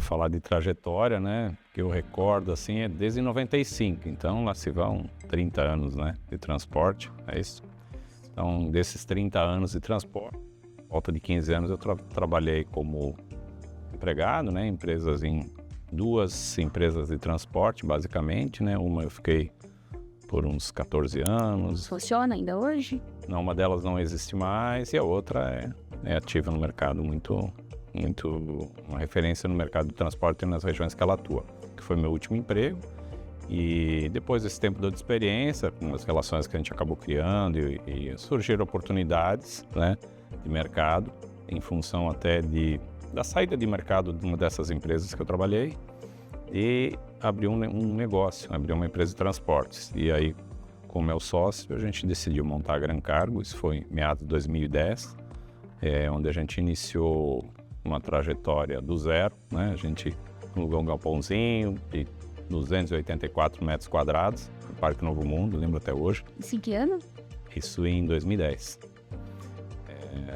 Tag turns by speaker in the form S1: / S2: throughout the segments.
S1: falar de trajetória, né, que eu recordo, assim, é desde 95, então lá se vão 30 anos, né, de transporte, é isso. Então, desses 30 anos de transporte, volta de 15 anos eu trabalhei como empregado, né, em duas empresas de transporte, basicamente, né, uma eu fiquei por uns 14 anos.
S2: Funciona ainda hoje?
S1: Não, uma delas não existe mais e a outra é ativa no mercado, muito uma referência no mercado do transporte nas regiões que ela atua, que foi meu último emprego. E depois desse tempo de experiência, com as relações que a gente acabou criando e surgiram oportunidades, né, de mercado, em função até da saída de mercado de uma dessas empresas que eu trabalhei, e abri um negócio, abri uma empresa de transportes. E aí, com o meu sócio, a gente decidiu montar a Gran Cargo, isso foi em meados de 2010, onde a gente iniciou uma trajetória do zero, né? A gente alugou um galpãozinho de 284 metros quadrados, no Parque Novo Mundo, lembro até hoje.
S2: Isso em que ano?
S1: Isso em 2010.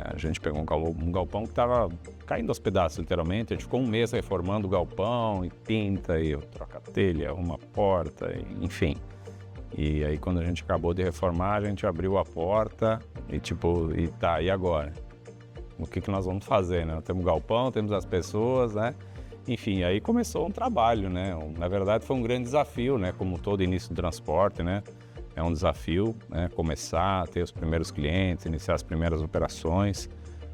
S1: A gente pegou um galpão que estava caindo aos pedaços, literalmente. A gente ficou um mês reformando o galpão, e pinta, e troca a telha, arruma a porta, enfim. E aí, quando a gente acabou de reformar, a gente abriu a porta e agora? O que nós vamos fazer, né? Temos o galpão, temos as pessoas, né? Enfim, aí começou um trabalho, né? Na verdade, foi um grande desafio, né? Como todo início do transporte, né? É um desafio, né? Começar a ter os primeiros clientes, iniciar as primeiras operações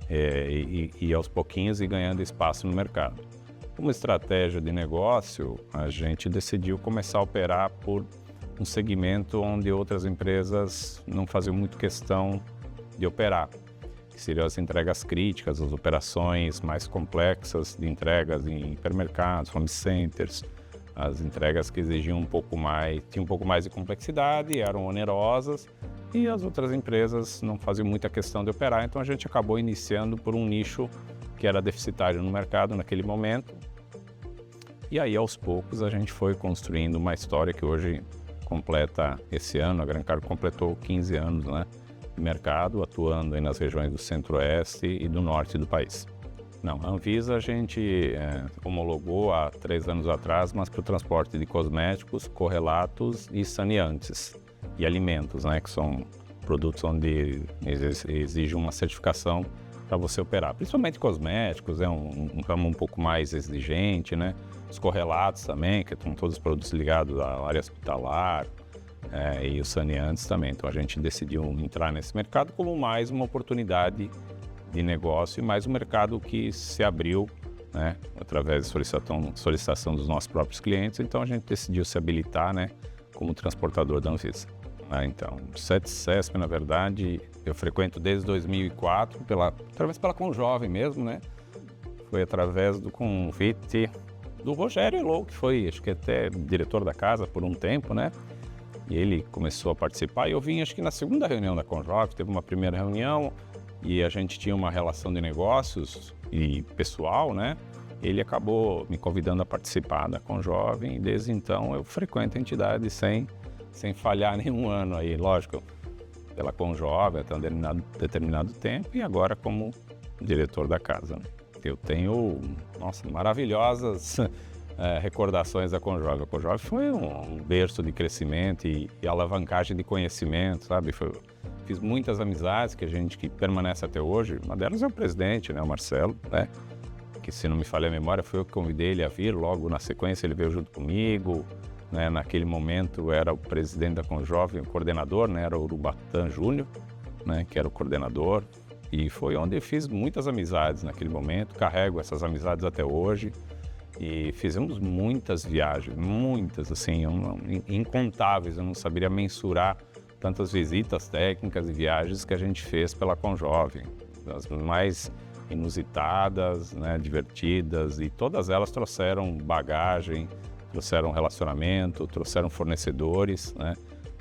S1: e aos pouquinhos ir ganhando espaço no mercado. Como estratégia de negócio, a gente decidiu começar a operar por um segmento onde outras empresas não faziam muito questão de operar, que seriam as entregas críticas, as operações mais complexas de entregas em hipermercados, home centers, as entregas que exigiam tinham um pouco mais de complexidade, eram onerosas, e as outras empresas não faziam muita questão de operar, então a gente acabou iniciando por um nicho que era deficitário no mercado naquele momento. E aí, aos poucos, a gente foi construindo uma história que hoje completa esse ano, a Gran Cargo completou 15 anos, né, de mercado, atuando aí nas regiões do centro-oeste e do norte do país. Não, a Anvisa a gente homologou há 3 anos atrás, mas para o transporte de cosméticos, correlatos e saneantes e alimentos, né, que são produtos onde exige uma certificação para você operar. Principalmente cosméticos, é um ramo um pouco mais exigente, né? Os correlatos também, que são todos os produtos ligados à área hospitalar, e os saneantes também. Então a gente decidiu entrar nesse mercado como mais uma oportunidade de negócio e mais um mercado que se abriu, né, através de solicitação dos nossos próprios clientes. Então a gente decidiu se habilitar, né, como transportador da Anvisa. Então, o CESP, na verdade, eu frequento desde 2004, através pela Conjovem mesmo, né? Foi através do convite do Rogério Elou, que foi, acho que até diretor da casa por um tempo, né? E ele começou a participar e eu vim, acho que na segunda reunião da Conjovem, teve uma primeira reunião e a gente tinha uma relação de negócios e pessoal, né? Ele acabou me convidando a participar da Conjovem e desde então eu frequento a entidade sem falhar nenhum ano aí, lógico, pela Conjovem até um determinado tempo e agora como diretor da casa. Eu tenho, maravilhosas recordações da Conjovem. A Conjovem foi um berço de crescimento e alavancagem de conhecimento, sabe? Fiz muitas amizades que permanece até hoje. Uma delas é o presidente, né, o Marcelo, né? Que, se não me falha a memória, foi eu que convidei ele a vir. Logo na sequência ele veio junto comigo, né? Naquele momento era o presidente da Conjovem, o coordenador, né? Era o Urubatã Júnior, né? Que era o coordenador. E foi onde eu fiz muitas amizades naquele momento, carrego essas amizades até hoje. E fizemos muitas viagens, muitas, assim, incontáveis, eu não saberia mensurar tantas visitas técnicas e viagens que a gente fez pela Conjovem, as mais inusitadas, né, divertidas, e todas elas trouxeram bagagem, trouxeram relacionamento, trouxeram fornecedores, né,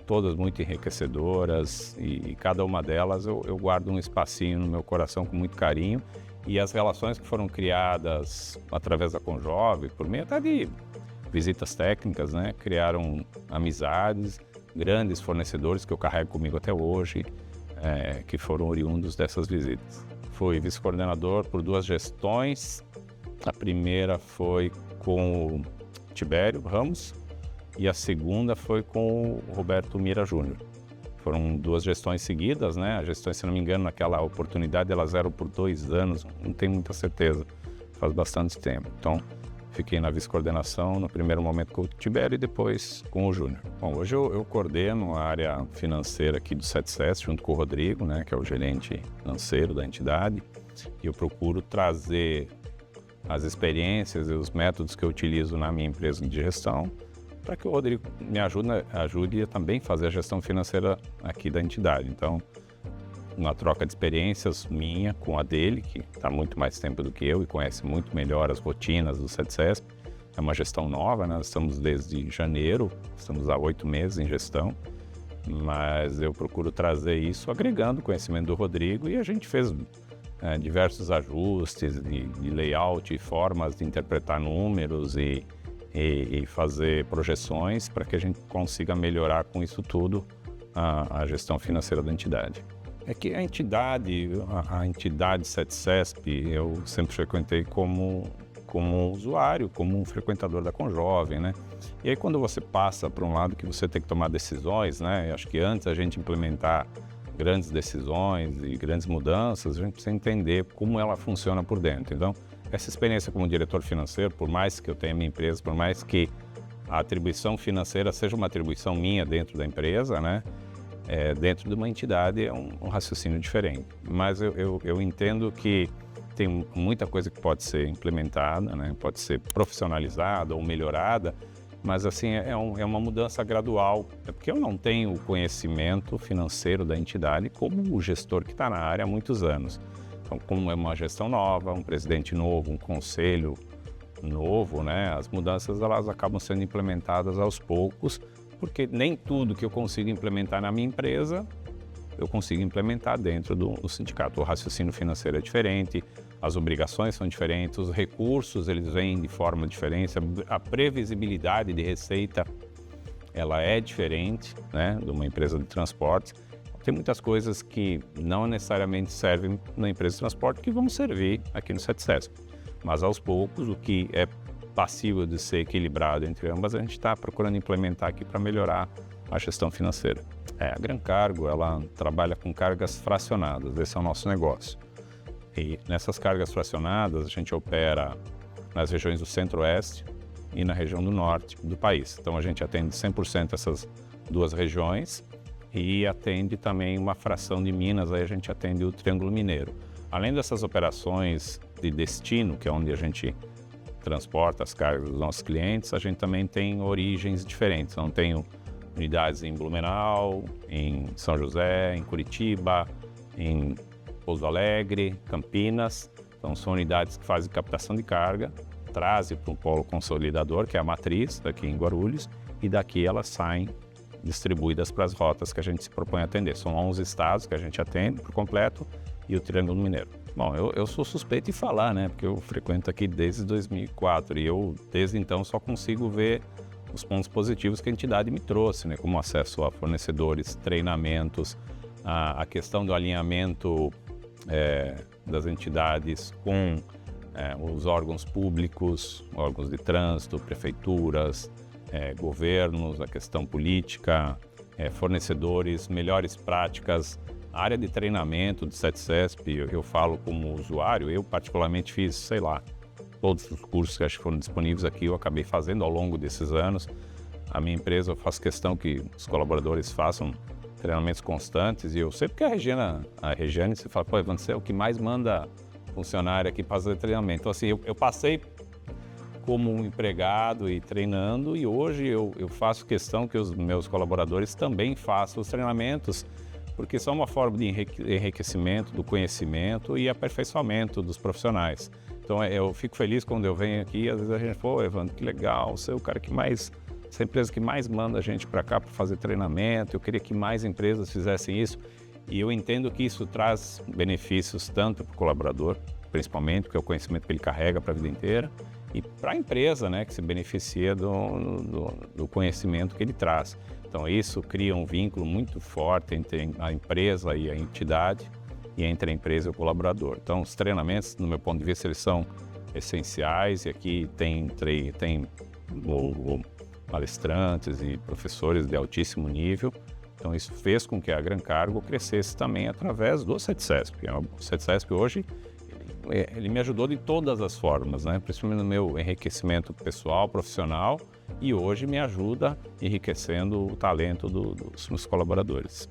S1: todas muito enriquecedoras, e cada uma delas eu guardo um espacinho no meu coração com muito carinho. E as relações que foram criadas através da Conjovem, por meio até de visitas técnicas, né, criaram amizades, grandes fornecedores que eu carrego comigo até hoje, que foram oriundos dessas visitas. Fui vice-coordenador por 2 gestões, A primeira foi com o Tibério Ramos e a segunda foi com o Roberto Mira Júnior. Foram 2 gestões seguidas, né? As gestões, se não me engano, naquela oportunidade elas eram por 2 anos, não tenho muita certeza, faz bastante tempo. Então, fiquei na vice-coordenação no primeiro momento com o Tibério e depois com o Júnior. Bom, hoje eu coordeno a área financeira aqui do 7SES, junto com o Rodrigo, né, que é o gerente financeiro da entidade, e eu procuro trazer as experiências e os métodos que eu utilizo na minha empresa de gestão para que o Rodrigo me ajude a também fazer a gestão financeira aqui da entidade. Então, uma troca de experiências minha com a dele, que está muito mais tempo do que eu e conhece muito melhor as rotinas do 7SES. É uma gestão nova, né? Nós estamos desde janeiro, estamos há 8 meses em gestão, mas eu procuro trazer isso agregando o conhecimento do Rodrigo e a gente fez diversos ajustes de layout e formas de interpretar números e fazer projeções para que a gente consiga melhorar com isso tudo a gestão financeira da entidade. É que a entidade 7CESP, eu sempre frequentei como usuário, como um frequentador da Conjovem, né? E aí quando você passa para um lado que você tem que tomar decisões, né? Eu acho que antes a gente implementar grandes decisões e grandes mudanças, a gente precisa entender como ela funciona por dentro. Então, essa experiência como diretor financeiro, por mais que eu tenha minha empresa, por mais que a atribuição financeira seja uma atribuição minha dentro da empresa, né? Dentro de uma entidade é um raciocínio diferente. Mas eu entendo que tem muita coisa que pode ser implementada, né? Pode ser profissionalizada ou melhorada, mas assim é uma mudança gradual. É porque eu não tenho o conhecimento financeiro da entidade como o gestor que está na área há muitos anos. Então, como é uma gestão nova, um presidente novo, um conselho novo, né? As mudanças elas acabam sendo implementadas aos poucos, porque nem tudo que eu consigo implementar na minha empresa, eu consigo implementar dentro do sindicato. O raciocínio financeiro é diferente, as obrigações são diferentes, os recursos eles vêm de forma diferente, a previsibilidade de receita ela é diferente, né, de uma empresa de transporte. Tem muitas coisas que não necessariamente servem na empresa de transporte que vão servir aqui no 7SES. Mas aos poucos, o que é passível de ser equilibrado entre ambas, a gente está procurando implementar aqui para melhorar a gestão financeira. A Gran Cargo, ela trabalha com cargas fracionadas, esse é o nosso negócio. E nessas cargas fracionadas, a gente opera nas regiões do Centro-Oeste e na região do Norte do país. Então, a gente atende 100% essas 2 regiões e atende também uma fração de Minas, aí a gente atende o Triângulo Mineiro. Além dessas operações de destino, que é onde a gente transporta as cargas dos nossos clientes, a gente também tem origens diferentes. Então, tenho unidades em Blumenau, em São José, em Curitiba, em Pouso Alegre, Campinas. Então, são unidades que fazem captação de carga, trazem para um polo consolidador, que é a matriz, daqui em Guarulhos, e daqui elas saem distribuídas para as rotas que a gente se propõe a atender. São 11 estados que a gente atende por completo e o Triângulo Mineiro. Bom, eu sou suspeito de falar, né? Porque eu frequento aqui desde 2004 e eu, desde então, só consigo ver os pontos positivos que a entidade me trouxe, né? Como acesso a fornecedores, treinamentos, a questão do alinhamento das entidades com os órgãos públicos, órgãos de trânsito, prefeituras, governos, a questão política, fornecedores, melhores práticas. A área de treinamento do 7CESP, eu falo como usuário, eu particularmente fiz, sei lá, todos os cursos que acho que foram disponíveis aqui, eu acabei fazendo ao longo desses anos. A minha empresa, eu faço questão que os colaboradores façam treinamentos constantes e eu sei porque a Regiane, você fala, pô, Evandro, você é o que mais manda funcionário aqui fazer treinamento. Então, assim, eu passei como um empregado e treinando e hoje eu faço questão que os meus colaboradores também façam os treinamentos, porque são uma forma de enriquecimento do conhecimento e aperfeiçoamento dos profissionais. Então, eu fico feliz quando eu venho aqui, às vezes a gente, pô, Evandro, que legal, você é o cara que mais, essa empresa que mais manda a gente para cá para fazer treinamento, eu queria que mais empresas fizessem isso. E eu entendo que isso traz benefícios tanto para o colaborador, principalmente, porque é o conhecimento que ele carrega para a vida inteira, e para a empresa, né, que se beneficia do conhecimento que ele traz. Então, isso cria um vínculo muito forte entre a empresa e a entidade, e entre a empresa e o colaborador. Então, os treinamentos, no meu ponto de vista, eles são essenciais, e aqui tem palestrantes e professores de altíssimo nível. Então isso fez com que a Gran Cargo crescesse também através do CETCESP. O CETCESP hoje, ele me ajudou de todas as formas, né? Principalmente no meu enriquecimento pessoal, profissional, e hoje me ajuda enriquecendo o talento dos meus colaboradores.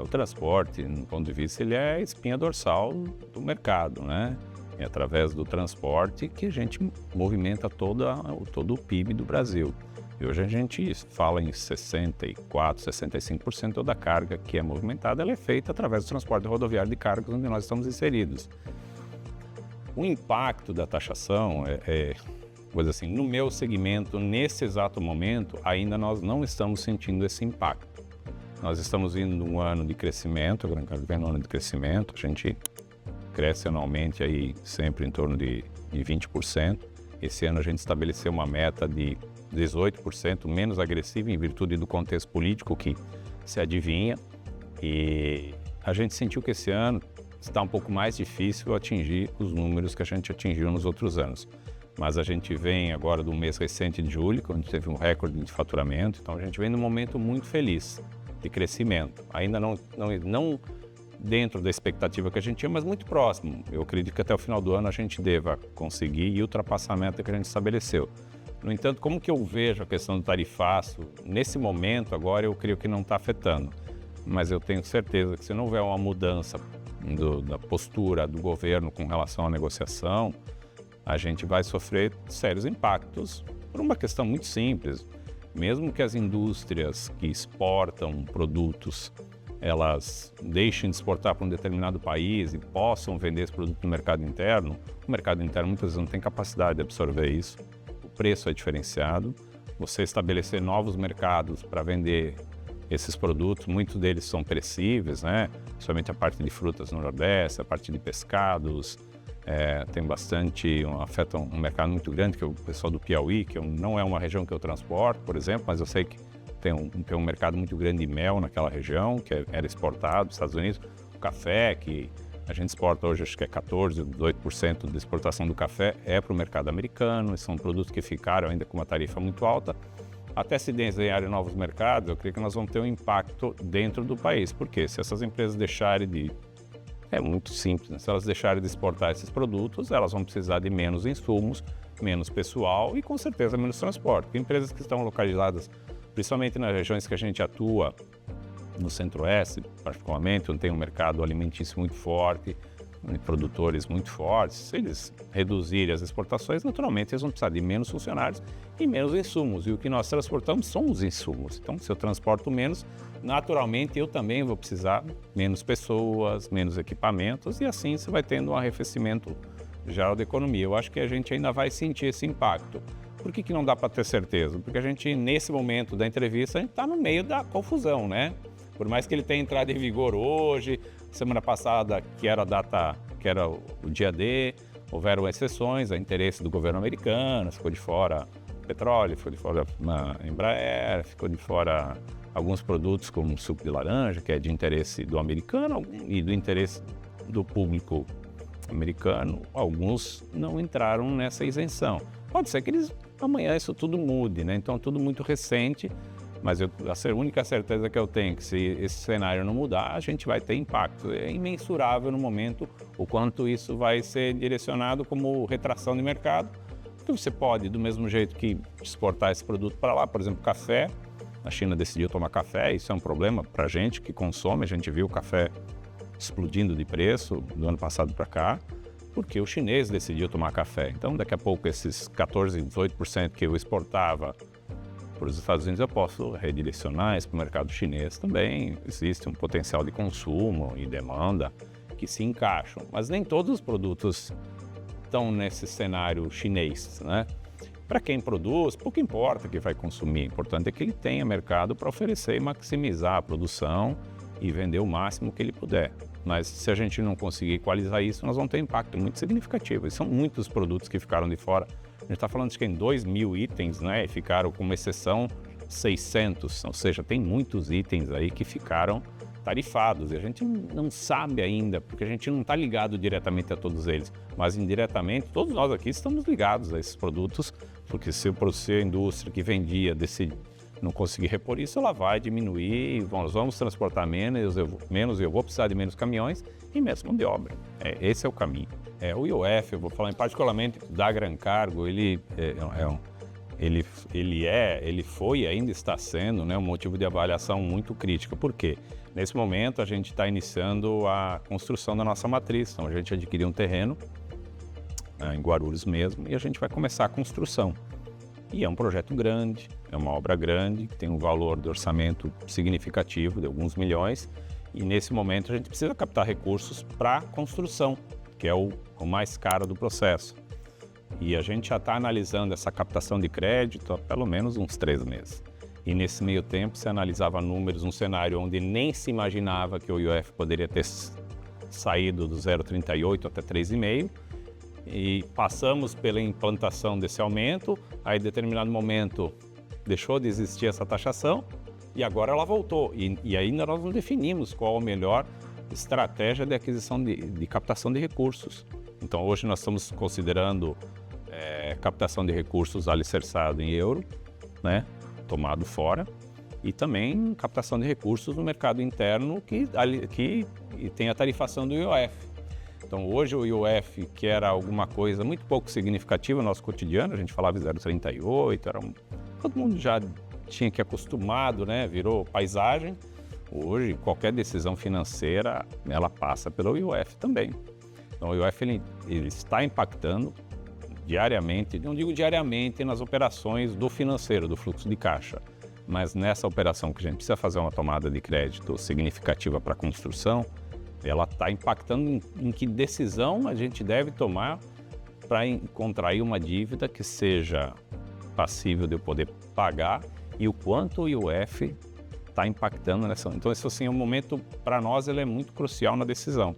S1: O transporte, no ponto de vista, ele é a espinha dorsal do mercado, né? É através do transporte que a gente movimenta todo o PIB do Brasil. E hoje a gente fala em 64%, 65% da carga que é movimentada, ela é feita através do transporte rodoviário de cargas onde nós estamos inseridos. O impacto da taxação coisa assim, no meu segmento, nesse exato momento, ainda nós não estamos sentindo esse impacto. Nós estamos vindo um ano de crescimento, a Gran Cargo vem no ano de crescimento, a gente cresce anualmente aí sempre em torno de 20%. Esse ano a gente estabeleceu uma meta de 18%, menos agressiva em virtude do contexto político que se adivinha. E a gente sentiu que esse ano está um pouco mais difícil atingir os números que a gente atingiu nos outros anos. Mas a gente vem agora do mês recente de julho, onde teve um recorde de faturamento, então a gente vem num momento muito feliz de crescimento. Ainda não dentro da expectativa que a gente tinha, mas muito próximo. Eu acredito que até o final do ano a gente deva conseguir e ultrapassar a meta que a gente estabeleceu. No entanto, como que eu vejo a questão do tarifaço, nesse momento agora eu creio que não está afetando. Mas eu tenho certeza que se não houver uma mudança da postura do governo com relação à negociação, a gente vai sofrer sérios impactos por uma questão muito simples. Mesmo que as indústrias que exportam produtos, elas deixem de exportar para um determinado país e possam vender esse produto no mercado interno, o mercado interno muitas vezes não tem capacidade de absorver isso. O preço é diferenciado. Você estabelecer novos mercados para vender esses produtos, muitos deles são perecíveis, né? Principalmente a parte de frutas no Nordeste, a parte de pescados, tem bastante, afeta um mercado muito grande, que é o pessoal do Piauí, que não é uma região que eu transporto, por exemplo, mas eu sei que tem um mercado muito grande de mel naquela região, que era exportado dos Estados Unidos. O café, que a gente exporta hoje, acho que é 14%, 18% da exportação do café é para o mercado americano, e são produtos que ficaram ainda com uma tarifa muito alta. Até se desenharem novos mercados, eu creio que nós vamos ter um impacto dentro do país, porque se essas empresas deixarem de... É muito simples, né? Se elas deixarem de exportar esses produtos, elas vão precisar de menos insumos, menos pessoal e com certeza menos transporte. Porque empresas que estão localizadas, principalmente nas regiões que a gente atua, no Centro-Oeste, particularmente, onde tem um mercado alimentício muito forte, produtores muito fortes, se eles reduzirem as exportações, naturalmente eles vão precisar de menos funcionários e menos insumos. E o que nós transportamos são os insumos. Então, se eu transporto menos, naturalmente eu também vou precisar menos pessoas, menos equipamentos, e assim você vai tendo um arrefecimento geral da economia. Eu acho que a gente ainda vai sentir esse impacto. Por que não dá para ter certeza? Porque a gente, nesse momento da entrevista, a gente está no meio da confusão, né? Por mais que ele tenha entrado em vigor hoje, semana passada, que era a data, que era o dia D, houveram exceções a interesse do governo americano, ficou de fora o petróleo, ficou de fora a Embraer, ficou de fora alguns produtos como suco de laranja, que é de interesse do americano e do interesse do público americano. Alguns não entraram nessa isenção. Pode ser que amanhã isso tudo mude, né? Então, tudo muito recente. Mas a única certeza que eu tenho é que se esse cenário não mudar, a gente vai ter impacto. É imensurável no momento o quanto isso vai ser direcionado como retração de mercado. Porque você pode, do mesmo jeito que exportar esse produto para lá, por exemplo, café. A China decidiu tomar café, isso é um problema para a gente que consome. A gente viu o café explodindo de preço do ano passado para cá, porque o chinês decidiu tomar café. Então, daqui a pouco, esses 14%, 18% que eu exportava para os Estados Unidos, eu posso redirecionar isso para o mercado chinês também. Existe um potencial de consumo e demanda que se encaixam, mas nem todos os produtos estão nesse cenário chinês, né? Para quem produz, pouco importa que vai consumir, o importante é que ele tenha mercado para oferecer e maximizar a produção e vender o máximo que ele puder. Mas se a gente não conseguir equalizar isso, nós vamos ter um impacto muito significativo. E são muitos produtos que ficaram de fora. A gente está falando de que em 2.000 itens, né, e ficaram, com uma exceção, 600. Ou seja, tem muitos itens aí que ficaram tarifados, e a gente não sabe ainda, porque a gente não está ligado diretamente a todos eles, mas indiretamente, todos nós aqui estamos ligados a esses produtos, porque se a indústria que vendia não conseguir repor isso, ela vai diminuir, nós vamos transportar menos, eu vou precisar de menos caminhões e menos mão de obra. Esse é o caminho. O IOF, eu vou falar particularmente da Gran Cargo, ele foi e ainda está sendo, né, um motivo de avaliação muito crítico. Por quê? Nesse momento a gente está iniciando a construção da nossa matriz, então a gente adquiriu um terreno em Guarulhos mesmo e a gente vai começar a construção. E é um projeto grande, é uma obra grande, que tem um valor de orçamento significativo de alguns milhões e nesse momento a gente precisa captar recursos para a construção, que é o mais caro do processo. E a gente já está analisando essa captação de crédito há pelo menos uns 3 meses. E nesse meio tempo se analisava números, um cenário onde nem se imaginava que o IOF poderia ter saído do 0,38 até 3,5, e passamos pela implantação desse aumento, aí em determinado momento deixou de existir essa taxação e agora ela voltou. E ainda nós não definimos qual a melhor estratégia de aquisição de captação de recursos. Então hoje nós estamos considerando captação de recursos alicerçado em euro, né, tomado fora, e também captação de recursos no mercado interno que tem a tarifação do IOF. Então hoje o IOF, que era alguma coisa muito pouco significativa no nosso cotidiano, a gente falava 0,38, todo mundo já tinha que acostumado, né, virou paisagem. Hoje qualquer decisão financeira, ela passa pelo IOF também. Então o IOF ele está impactando diariamente, não digo diariamente nas operações do financeiro, do fluxo de caixa, mas nessa operação que a gente precisa fazer uma tomada de crédito significativa para a construção, ela está impactando em que decisão a gente deve tomar para contrair uma dívida que seja passível de eu poder pagar e o quanto o IOF está impactando nessa. Então, isso assim, é um momento, para nós, ele é muito crucial na decisão.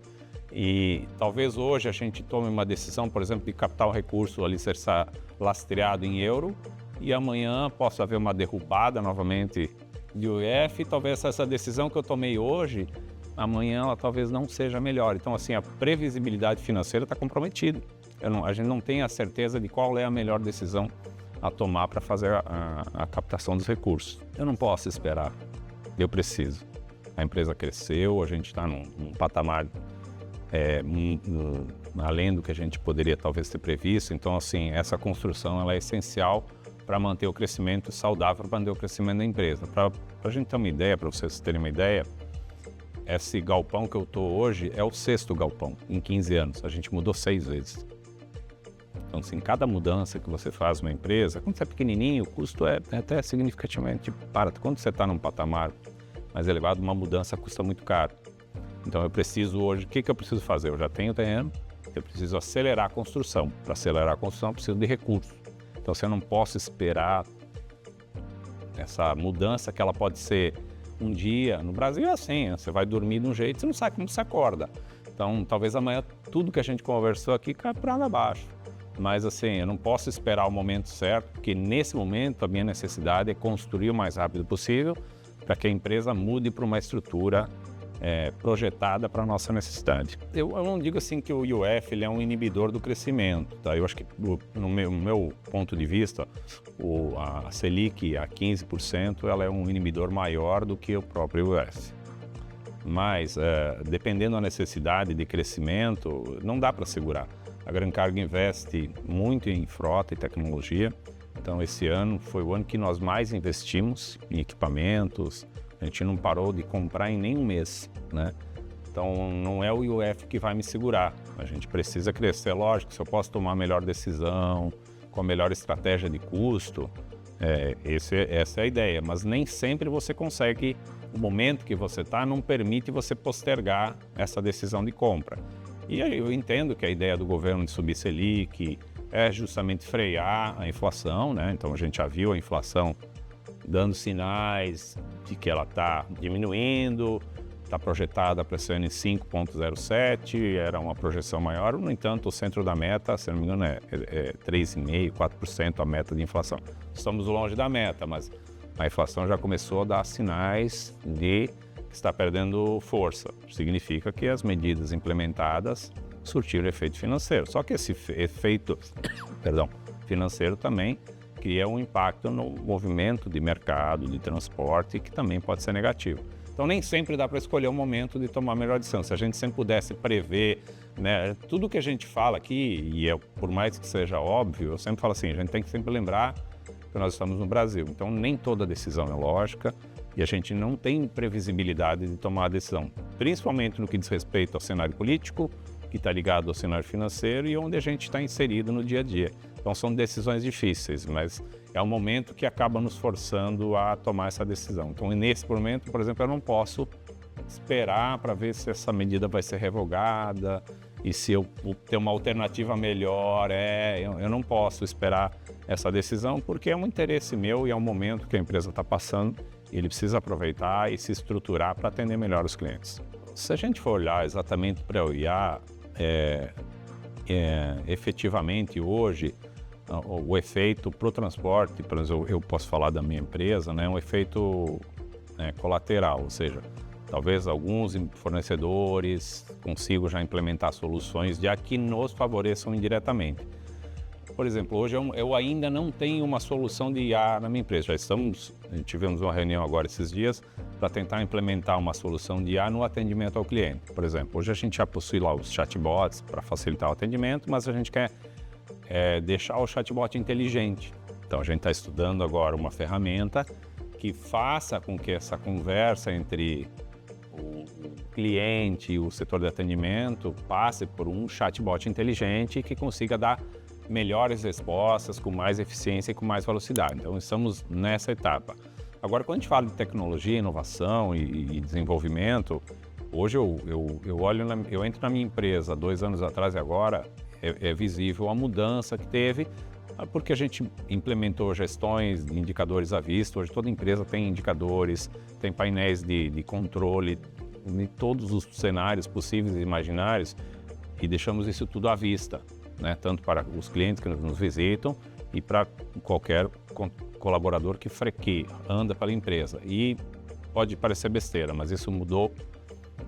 S1: E talvez hoje a gente tome uma decisão, por exemplo, de captar um recurso alicerçar lastreado em euro e amanhã possa haver uma derrubada novamente de IOF e talvez essa decisão que eu tomei hoje, amanhã ela talvez não seja melhor. Então, assim, a previsibilidade financeira está comprometida. A gente não tem a certeza de qual é a melhor decisão a tomar para fazer a captação dos recursos. Eu não posso esperar, eu preciso. A empresa cresceu, a gente está num patamar além do que a gente poderia talvez ter previsto. Então, assim, essa construção ela é essencial para manter o crescimento saudável, para manter o crescimento da empresa. Para a gente ter uma ideia, para vocês terem uma ideia, esse galpão que eu estou hoje é o 6º galpão em 15 anos. A gente mudou 6 vezes. Então, assim, cada mudança que você faz numa empresa, quando você é pequenininho, o custo é até significativamente barato. Quando você está num patamar mais elevado, uma mudança custa muito caro. Então, eu preciso hoje, o que eu preciso fazer? Eu já tenho terreno, eu preciso acelerar a construção. Para acelerar a construção, eu preciso de recursos. Então, eu não posso esperar essa mudança que ela pode ser um dia. No Brasil é assim, você vai dormir de um jeito, você não sabe como você acorda. Então, talvez amanhã tudo que a gente conversou aqui cai para lá abaixo. Mas, assim, eu não posso esperar o momento certo, porque nesse momento a minha necessidade é construir o mais rápido possível para que a empresa mude para uma estrutura projetada para a nossa necessidade. Eu não digo assim que o IOF ele é um inibidor do crescimento, tá? Eu acho que, no meu ponto de vista, a Selic a 15% ela é um inibidor maior do que o próprio IOF. Mas, dependendo da necessidade de crescimento, não dá para segurar. A Gran Cargo investe muito em frota e tecnologia, então esse ano foi o ano que nós mais investimos em equipamentos. A gente não parou de comprar em nenhum mês, né? Então não é o IOF que vai me segurar. A gente precisa crescer, lógico, se eu posso tomar a melhor decisão, com a melhor estratégia de custo, essa é a ideia. Mas nem sempre você consegue, o momento que você está não permite você postergar essa decisão de compra. E aí eu entendo que a ideia do governo de subir Selic é justamente frear a inflação, né? Então a gente já viu a inflação dando sinais de que ela está diminuindo, está projetada para esse ano em 5,07, era uma projeção maior. No entanto, o centro da meta, se não me engano, é 3,5%, 4% a meta de inflação. Estamos longe da meta, mas a inflação já começou a dar sinais de está perdendo força. Significa que as medidas implementadas surtiram efeito financeiro. Só que esse efeito financeiro também cria um impacto no movimento de mercado, de transporte, que também pode ser negativo. Então, nem sempre dá para escolher o momento de tomar a melhor decisão. Se a gente sempre pudesse prever, né, tudo que a gente fala aqui, e por mais que seja óbvio, eu sempre falo assim, a gente tem que sempre lembrar que nós estamos no Brasil. Então, nem toda decisão é lógica e a gente não tem previsibilidade de tomar a decisão, principalmente no que diz respeito ao cenário político, que está ligado ao cenário financeiro e onde a gente está inserido no dia a dia. Então, são decisões difíceis, mas é um momento que acaba nos forçando a tomar essa decisão. Então, nesse momento, por exemplo, eu não posso esperar para ver se essa medida vai ser revogada e se eu ter uma alternativa melhor. Eu não posso esperar essa decisão porque é um interesse meu e é um momento que a empresa está passando e ele precisa aproveitar e se estruturar para atender melhor os clientes. Se a gente for olhar exatamente para o IA, efetivamente hoje, o efeito para o transporte, por exemplo, eu posso falar da minha empresa, né, um efeito colateral, ou seja, talvez alguns fornecedores consigam já implementar soluções já que nos favoreçam indiretamente. Por exemplo, hoje eu ainda não tenho uma solução de IA na minha empresa. Tivemos uma reunião agora esses dias para tentar implementar uma solução de IA no atendimento ao cliente. Por exemplo, hoje a gente já possui lá os chatbots para facilitar o atendimento, mas a gente quer deixar o chatbot inteligente. Então a gente está estudando agora uma ferramenta que faça com que essa conversa entre o cliente e o setor de atendimento passe por um chatbot inteligente que consiga dar melhores respostas, com mais eficiência e com mais velocidade. Então estamos nessa etapa. Agora, quando a gente fala de tecnologia, inovação e desenvolvimento, hoje eu entro na minha empresa 2 anos atrás e agora é visível a mudança que teve, porque a gente implementou gestões de indicadores à vista. Hoje toda empresa tem indicadores, tem painéis de controle em todos os cenários possíveis e imaginários e deixamos isso tudo à vista, né? Tanto para os clientes que nos visitam e para qualquer colaborador que anda pela empresa. E pode parecer besteira, mas isso mudou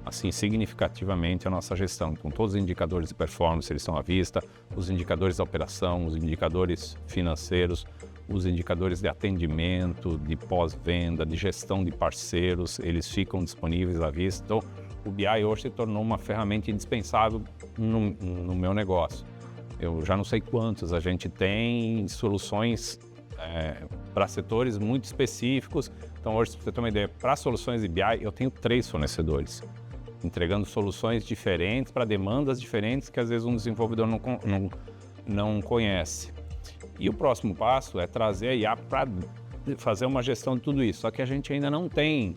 S1: assim, significativamente a nossa gestão. Então, todos os indicadores de performance eles estão à vista, os indicadores da operação, os indicadores financeiros, os indicadores de atendimento, de pós-venda, de gestão de parceiros, eles ficam disponíveis à vista. Então, o BI hoje se tornou uma ferramenta indispensável no meu negócio. Eu já não sei quantos, a gente tem soluções para setores muito específicos. Então, hoje, para você ter uma ideia, para soluções de BI, eu tenho 3 fornecedores, entregando soluções diferentes para demandas diferentes que às vezes um desenvolvedor não conhece. E o próximo passo é trazer a IA para fazer uma gestão de tudo isso. Só que a gente ainda não tem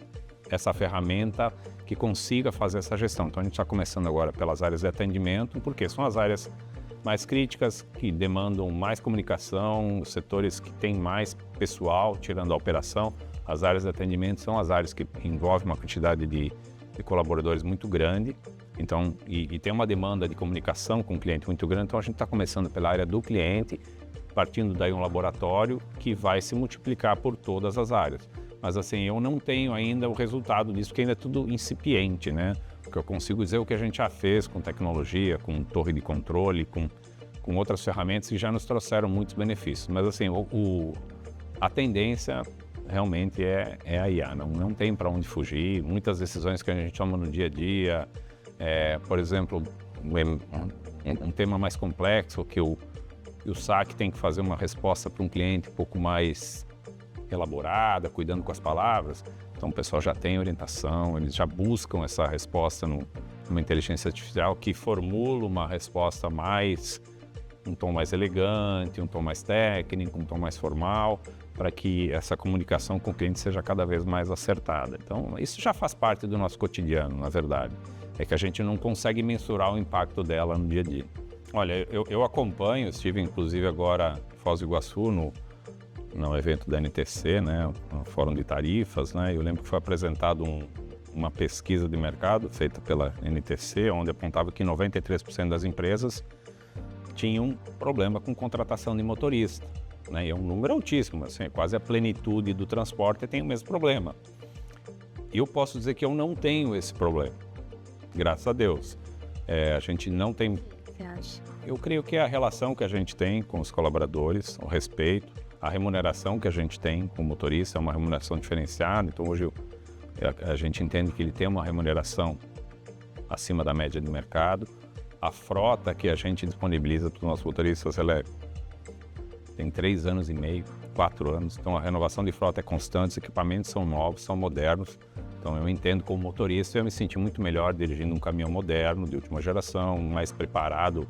S1: essa ferramenta que consiga fazer essa gestão. Então a gente está começando agora pelas áreas de atendimento, porque são as áreas mais críticas, que demandam mais comunicação, os setores que têm mais pessoal, tirando a operação. As áreas de atendimento são as áreas que envolvem uma quantidade de colaboradores muito grande, então, e tem uma demanda de comunicação com o cliente muito grande. Então a gente está começando pela área do cliente, partindo daí um laboratório que vai se multiplicar por todas as áreas. Mas assim, eu não tenho ainda o resultado disso, porque ainda é tudo incipiente, né? O que eu consigo dizer é o que a gente já fez com tecnologia, com torre de controle, com outras ferramentas que já nos trouxeram muitos benefícios. Mas assim, a tendência realmente é a IA, não tem para onde fugir. Muitas decisões que a gente toma no dia a dia, por exemplo, um tema mais complexo, que o saque tem que fazer uma resposta para um cliente um pouco mais elaborada, cuidando com as palavras. Então o pessoal já tem orientação, eles já buscam essa resposta numa inteligência artificial que formula uma resposta um tom mais elegante, um tom mais técnico, um tom mais formal, para que essa comunicação com o cliente seja cada vez mais acertada. Então isso já faz parte do nosso cotidiano, na verdade. É que a gente não consegue mensurar o impacto dela no dia a dia. Olha, eu acompanho, estive inclusive agora em Foz do Iguaçu, no evento da NTC, né, no Fórum de Tarifas, né, eu lembro que foi apresentado uma pesquisa de mercado feita pela NTC, onde apontava que 93% das empresas tinham problema com contratação de motorista, né, e é um número altíssimo, assim, quase a plenitude do transporte tem o mesmo problema. eu posso dizer que eu não tenho esse problema, graças a Deus. A gente não tem...
S2: Você acha?
S1: Eu creio que a relação que a gente tem com os colaboradores, o respeito, a remuneração que a gente tem com o motorista é uma remuneração diferenciada. Então hoje a gente entende que ele tem uma remuneração acima da média do mercado. A frota que a gente disponibiliza para os nossos motoristas, tem 3 anos e meio, 4 anos. Então a renovação de frota é constante, os equipamentos são novos, são modernos. Então eu entendo como motorista, eu me senti muito melhor dirigindo um caminhão moderno, de última geração, mais preparado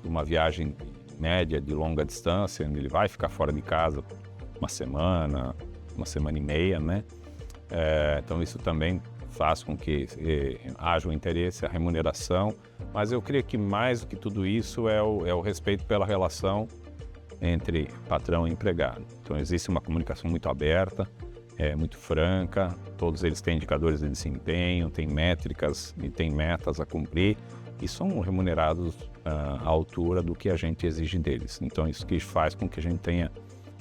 S1: para uma viagem média de longa distância, onde ele vai ficar fora de casa uma semana e meia, né? Então isso também faz com que haja o interesse, a remuneração, mas eu creio que mais do que tudo isso é o respeito pela relação entre patrão e empregado. Então existe uma comunicação muito aberta, muito franca, todos eles têm indicadores de desempenho, têm métricas e têm metas a cumprir e são remunerados à altura do que a gente exige deles. Então isso que faz com que a gente tenha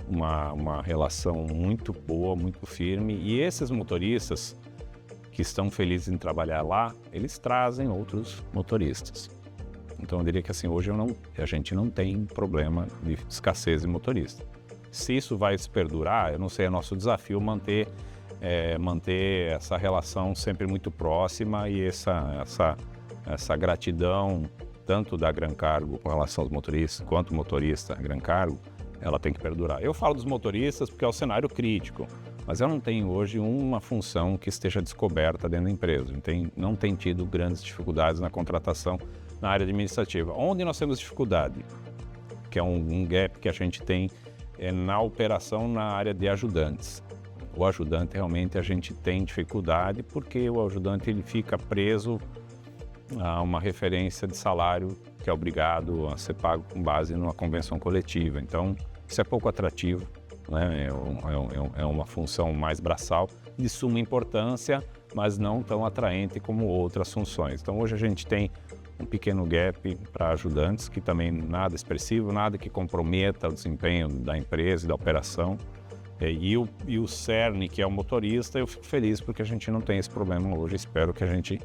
S1: uma relação muito boa, muito firme, e esses motoristas que estão felizes em trabalhar lá, eles trazem outros motoristas. Então eu diria que assim, hoje a gente não tem problema de escassez de motorista. Se isso vai se perdurar, eu não sei, é nosso desafio manter essa relação sempre muito próxima e essa gratidão, tanto da Gran Cargo com relação aos motoristas, quanto o motorista Gran Cargo, ela tem que perdurar. Eu falo dos motoristas porque é o cenário crítico, mas eu não tenho hoje uma função que esteja descoberta dentro da empresa. Não tem tido grandes dificuldades na contratação na área administrativa. Onde nós temos dificuldade, que é um gap que a gente tem, é na operação na área de ajudantes. O ajudante realmente a gente tem dificuldade porque o ajudante ele fica preso a uma referência de salário que é obrigado a ser pago com base numa convenção coletiva. Então, isso é pouco atrativo, né? É uma função mais braçal, de suma importância, mas não tão atraente como outras funções. Então, hoje a gente tem um pequeno gap para ajudantes, que também nada expressivo, nada que comprometa o desempenho da empresa e da operação. E o cerne, que é o motorista, eu fico feliz porque a gente não tem esse problema hoje. Espero que a gente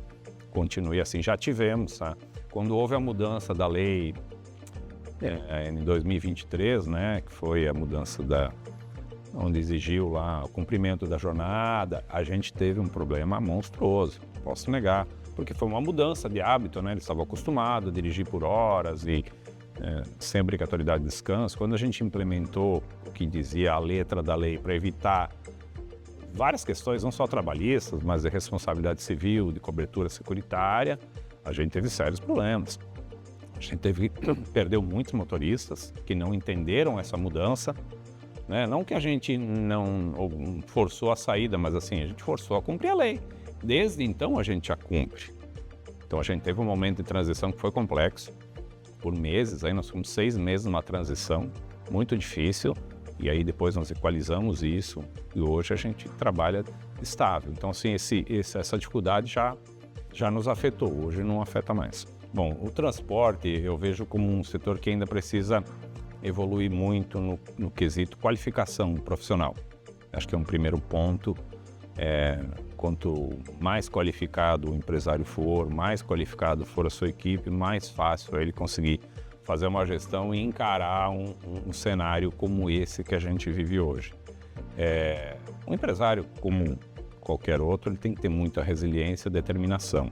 S1: continue assim. Já tivemos, tá? Quando houve a mudança da lei em 2023, né, que foi a mudança onde exigiu lá o cumprimento da jornada, a gente teve um problema monstruoso, posso negar, porque foi uma mudança de hábito, né? Eles estavam acostumados a dirigir por horas e sem obrigatoriedade de descanso. Quando a gente implementou o que dizia a letra da lei para evitar várias questões, não só trabalhistas, mas de responsabilidade civil, de cobertura securitária, a gente teve sérios problemas. A gente perdeu muitos motoristas que não entenderam essa mudança, né? Não que a gente não forçou a saída, mas assim, a gente forçou a cumprir a lei. Desde então a gente já cumpre. Então a gente teve um momento de transição que foi complexo, por meses, aí nós fomos 6 meses numa transição muito difícil, e aí depois nós equalizamos isso, e hoje a gente trabalha estável. Então assim, essa dificuldade já nos afetou, hoje não afeta mais. Bom, o transporte eu vejo como um setor que ainda precisa evoluir muito no quesito qualificação profissional. Acho que é um primeiro ponto. Quanto mais qualificado o empresário for, mais qualificado for a sua equipe, mais fácil é ele conseguir fazer uma gestão e encarar um cenário como esse que a gente vive hoje. Um empresário, como qualquer outro, ele tem que ter muita resiliência e determinação.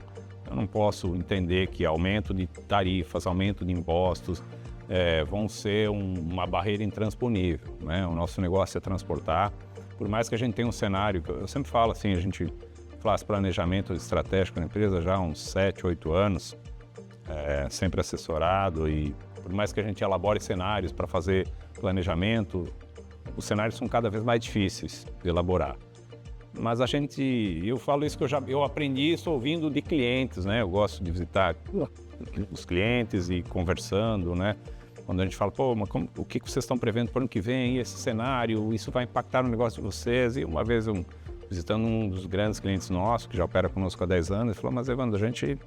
S1: Eu não posso entender que aumento de tarifas, aumento de impostos vão ser uma barreira intransponível, né? O nosso negócio é transportar. Por mais que a gente tenha um cenário, eu sempre falo assim, a gente faz planejamento estratégico na empresa já há uns 7, 8 anos, sempre assessorado, e por mais que a gente elabore cenários para fazer planejamento, os cenários são cada vez mais difíceis de elaborar. Mas eu falo isso que eu aprendi isso ouvindo de clientes, né? Eu gosto de visitar os clientes e conversando, né? Quando a gente fala, mas o que vocês estão prevendo para o ano que vem, esse cenário, isso vai impactar no negócio de vocês? E uma vez, visitando um dos grandes clientes nossos, que já opera conosco há 10 anos, ele falou, mas Evandro, a gente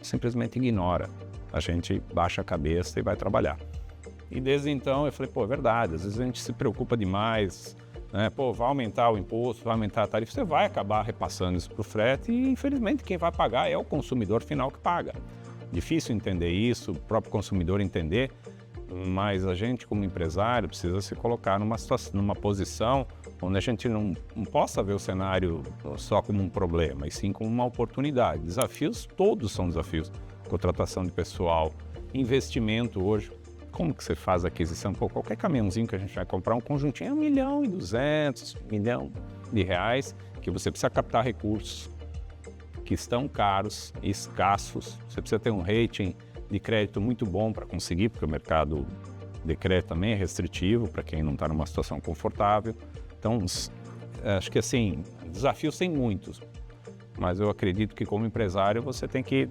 S1: simplesmente ignora, a gente baixa a cabeça e vai trabalhar. E desde então eu falei, é verdade, às vezes a gente se preocupa demais, né? Pô, vai aumentar o imposto, vai aumentar a tarifa, você vai acabar repassando isso para o frete e, infelizmente, quem vai pagar é o consumidor final que paga. Difícil entender isso, o próprio consumidor entender, mas a gente, como empresário, precisa se colocar numa situação, numa posição onde a gente não possa ver o cenário só como um problema, e sim como uma oportunidade. Desafios, todos são desafios. Contratação de pessoal, investimento hoje. Como que você faz a aquisição? Pô, qualquer caminhãozinho que a gente vai comprar, um conjuntinho é R$1.200.000, R$1 milhão, que você precisa captar recursos que estão caros e escassos. Você precisa ter um rating de crédito muito bom para conseguir, porque o mercado de crédito também é restritivo para quem não está numa situação confortável. Então, acho que assim, desafios tem muitos, mas eu acredito que como empresário você tem que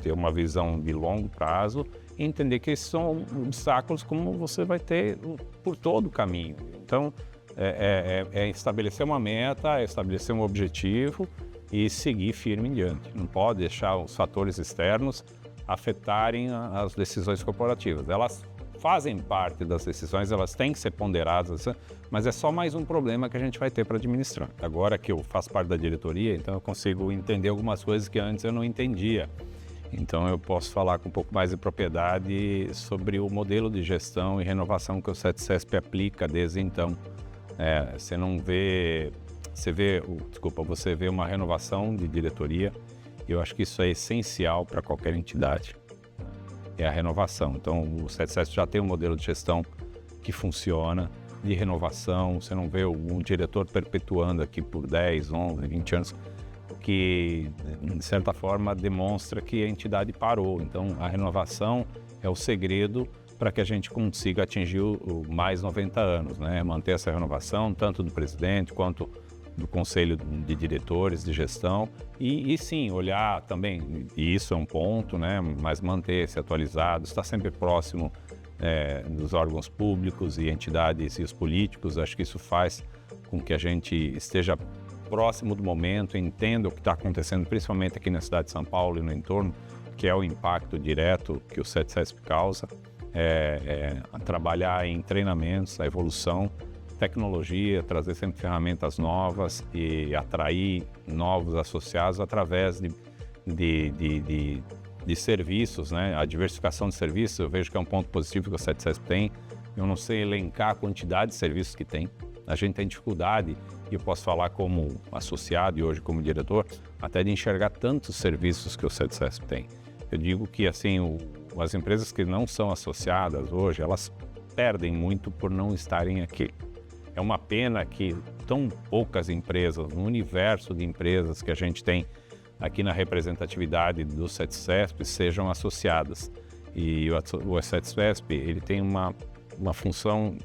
S1: ter uma visão de longo prazo e entender que esses são obstáculos como você vai ter por todo o caminho. Então, é estabelecer uma meta, é estabelecer um objetivo e seguir firme em diante. Não pode deixar os fatores externos afetarem as decisões corporativas. Elas fazem parte das decisões, elas têm que ser ponderadas, mas é só mais um problema que a gente vai ter para administrar. Agora que eu faço parte da diretoria, então eu consigo entender algumas coisas que antes eu não entendia. Então eu posso falar com um pouco mais de propriedade sobre o modelo de gestão e renovação que o CETCESP aplica desde então. Você vê uma renovação de diretoria. Eu acho que isso é essencial para qualquer entidade, é a renovação. Então, o CETCESP já tem um modelo de gestão que funciona, de renovação. Você não vê um diretor perpetuando aqui por 10, 11, 20 anos, que, de certa forma, demonstra que a entidade parou. Então, a renovação é o segredo para que a gente consiga atingir o mais 90 anos, né? Manter essa renovação, tanto do presidente quanto do conselho de diretores de gestão e sim, olhar também, e isso é um ponto, né? Mas manter-se atualizado, estar sempre próximo dos órgãos públicos e entidades e os políticos. Acho que isso faz com que a gente esteja próximo do momento, entenda o que está acontecendo, principalmente aqui na cidade de São Paulo e no entorno, que é o impacto direto que o CETCESP causa, trabalhar em treinamentos, a evolução, tecnologia, trazer sempre ferramentas novas e atrair novos associados através de serviços, né? A diversificação de serviços, eu vejo que é um ponto positivo que o CETCESP tem. Eu não sei elencar a quantidade de serviços que tem. A gente tem dificuldade, e eu posso falar como associado e hoje como diretor, até de enxergar tantos serviços que o CETCESP tem. Eu digo que assim, as empresas que não são associadas hoje, elas perdem muito por não estarem aqui. É uma pena que tão poucas empresas, no universo de empresas que a gente tem aqui na representatividade do CETCESP, sejam associadas. E o CETCESP, ele tem uma função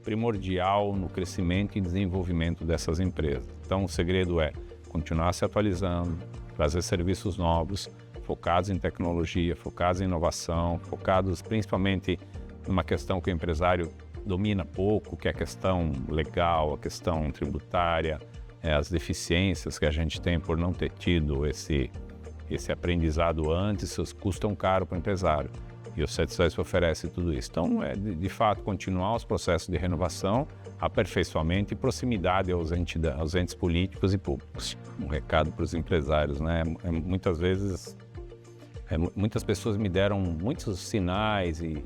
S1: primordial no crescimento e desenvolvimento dessas empresas. Então, o segredo é continuar se atualizando, trazer serviços novos, focados em tecnologia, focados em inovação, focados principalmente numa questão que o empresário domina pouco, que é a questão legal, a questão tributária, as deficiências que a gente tem por não ter tido esse aprendizado antes, custam caro para o empresário. E o CETCESP oferece tudo isso. Então, de fato, continuar os processos de renovação, aperfeiçoamento e proximidade aos entes políticos e públicos. Um recado para os empresários, né? Muitas vezes, muitas pessoas me deram muitos sinais e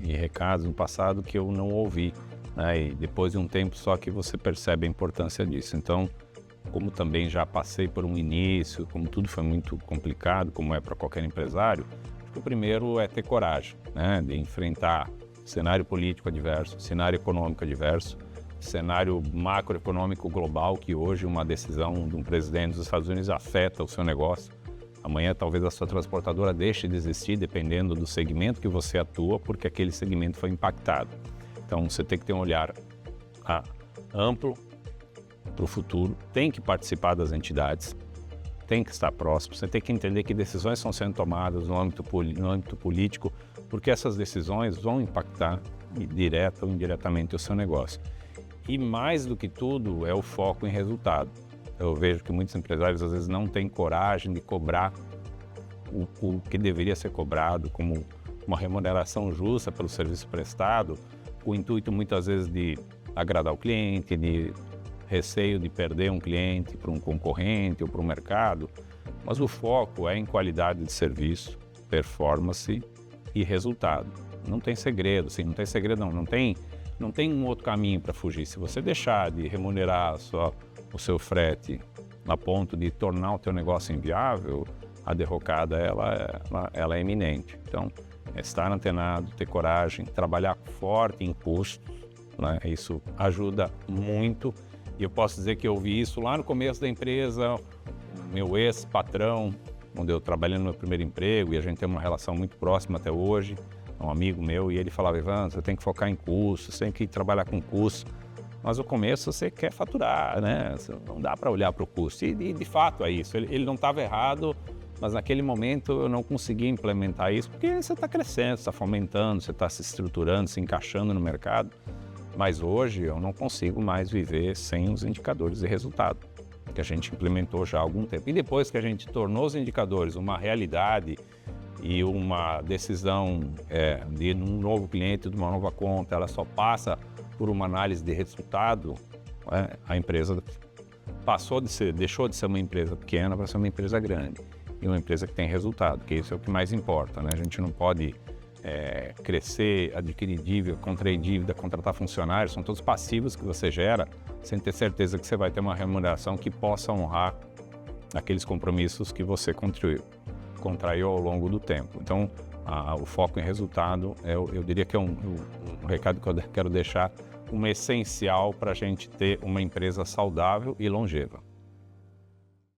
S1: recados no passado que eu não ouvi, né? E depois de um tempo só que você percebe a importância disso. Então, como também já passei por um início, como tudo foi muito complicado, como é para qualquer empresário, acho que o primeiro é ter coragem, né? De enfrentar cenário político adverso, cenário econômico adverso, cenário macroeconômico global, que hoje uma decisão de um presidente dos Estados Unidos afeta o seu negócio. Amanhã talvez a sua transportadora deixe de existir, dependendo do segmento que você atua, porque aquele segmento foi impactado. Então você tem que ter um olhar amplo para o futuro, tem que participar das entidades, tem que estar próximo, você tem que entender que decisões estão sendo tomadas no âmbito político, porque essas decisões vão impactar direta ou indiretamente o seu negócio. E mais do que tudo é o foco em resultado. Eu vejo que muitos empresários às vezes não têm coragem de cobrar o que deveria ser cobrado como uma remuneração justa pelo serviço prestado, com o intuito muitas vezes de agradar o cliente, de receio de perder um cliente para um concorrente ou para o mercado, mas o foco é em qualidade de serviço, performance e resultado. Não tem segredo, assim, não tem segredo não tem um outro caminho para fugir. Se você deixar de remunerar o seu frete a ponto de tornar o teu negócio inviável, a derrocada ela é iminente. Então, estar antenado, ter coragem, trabalhar forte em custos, né? Isso ajuda muito. E eu posso dizer que eu vi isso lá no começo da empresa, o meu ex-patrão, onde eu trabalhei no meu primeiro emprego, e a gente tem uma relação muito próxima até hoje, um amigo meu, e ele falava: Ivan, você tem que focar em custos, você tem que trabalhar com custos. Mas no começo você quer faturar, né? Não dá para olhar para o custo. E de fato é isso, ele não estava errado, mas naquele momento eu não conseguia implementar isso, porque você está crescendo, você está fomentando, você está se estruturando, se encaixando no mercado. Mas hoje eu não consigo mais viver sem os indicadores de resultado, que a gente implementou já há algum tempo. E depois que a gente tornou os indicadores uma realidade e uma decisão de um novo cliente, de uma nova conta, ela só passa por uma análise de resultado, a empresa deixou de ser uma empresa pequena para ser uma empresa grande e uma empresa que tem resultado, que isso é o que mais importa, né? A gente não pode crescer, adquirir dívida, contrair dívida, contratar funcionários, são todos passivos que você gera sem ter certeza que você vai ter uma remuneração que possa honrar aqueles compromissos que você contraiu ao longo do tempo. Então, o foco em resultado, eu diria que é um recado que eu quero deixar, um essencial para a gente ter uma empresa saudável e longeva.